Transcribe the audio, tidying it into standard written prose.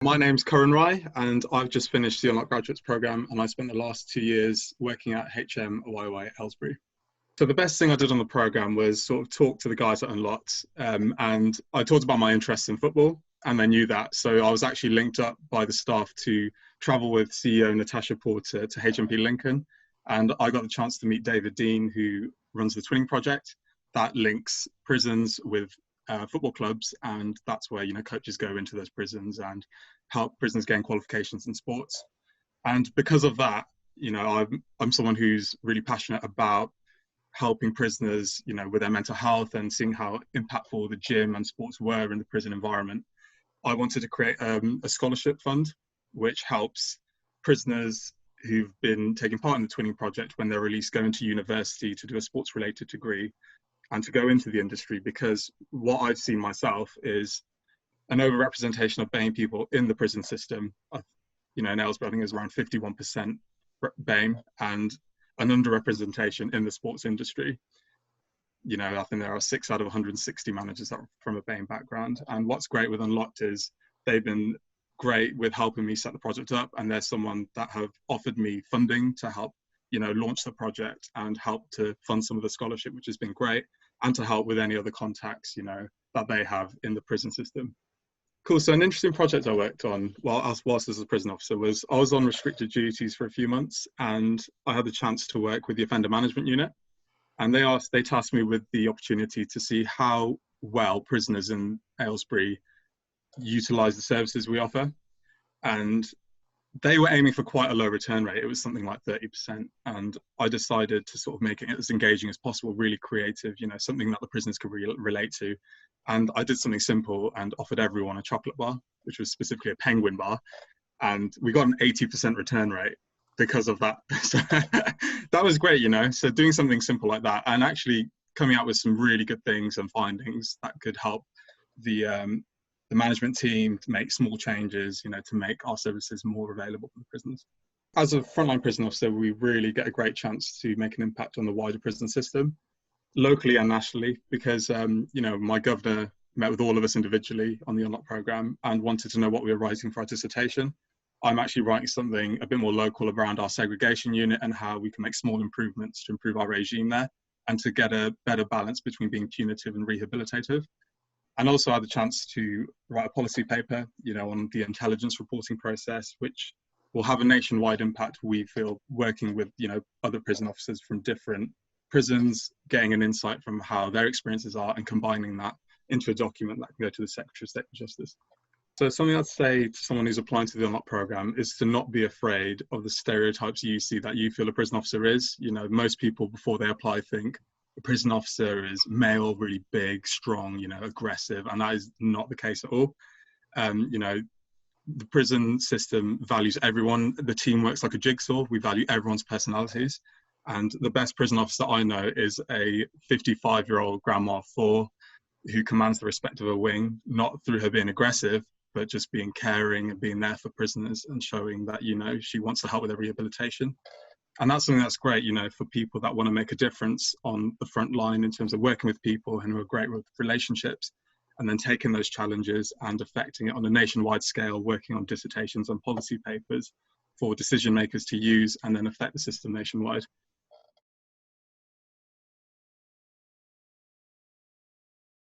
My name's Karan, and I've just finished the Unlock Graduates Programme, and I spent the last 2 years working at HMYY Aylesbury. So the best thing I did on the programme was sort of talk to the guys at Unlocked, and I talked about my interest in football, and they knew that. So I was actually linked up by the staff to travel with CEO Natasha Porter to HMP Lincoln, and I got the chance to meet David Dean, who runs the Twinning Project that links prisons with football clubs, and that's where coaches go into those prisons and help prisoners gain qualifications in sports. And because of that, I'm someone who's really passionate about helping prisoners, with their mental health and seeing how impactful the gym and sports were in the prison environment. I wanted to create a scholarship fund which helps prisoners who've been taking part in the Twinning Project when they're released go into university to do a sports related degree and to go into the industry, because what I've seen myself is an overrepresentation of BAME people in the prison system. In Aylesbury, I think is around 51% BAME, and an underrepresentation in the sports industry. I think there are 6 out of 160 managers that are from a BAME background. And what's great with Unlocked is they've been great with helping me set the project up, and there's someone that have offered me funding to help launch the project and help to fund some of the scholarship, which has been great, and to help with any other contacts, that they have in the prison system. Cool. So an interesting project I worked on whilst as a prison officer was I was on restricted duties for a few months, and I had the chance to work with the offender management unit, and they tasked me with the opportunity to see how well prisoners in Aylesbury utilise the services we offer. And they were aiming for quite a low return rate. It was something like 30%. And I decided to sort of make it as engaging as possible, really creative, something that the prisoners could relate to. And I did something simple and offered everyone a chocolate bar, which was specifically a penguin bar. And we got an 80% return rate because of that. So that was great, So doing something simple like that and actually coming out with some really good things and findings that could help the management team to make small changes, to make our services more available for the prisoners. As a frontline prison officer, we really get a great chance to make an impact on the wider prison system, locally and nationally, because, my governor met with all of us individually on the Unlock programme and wanted to know what we were writing for our dissertation. I'm actually writing something a bit more local around our segregation unit and how we can make small improvements to improve our regime there and to get a better balance between being punitive and rehabilitative. And also I had the chance to write a policy paper, on the intelligence reporting process, which will have a nationwide impact, we feel, working with, other prison officers from different prisons, getting an insight from how their experiences are and combining that into a document that can go to the Secretary of State for Justice. So something I'd say to someone who's applying to the Unlock programme is to not be afraid of the stereotypes you see that you feel a prison officer is. Most people before they apply think, a prison officer is male, really big, strong, aggressive, and that is not the case at all. The prison system values everyone. The team works like a jigsaw. We value everyone's personalities. And the best prison officer I know is a 55-year-old grandma of 4 who commands the respect of her wing, not through her being aggressive, but just being caring and being there for prisoners and showing that, she wants to help with their rehabilitation. And that's something that's great, for people that want to make a difference on the front line in terms of working with people and who are great with relationships, and then taking those challenges and affecting it on a nationwide scale, working on dissertations and policy papers for decision makers to use and then affect the system nationwide.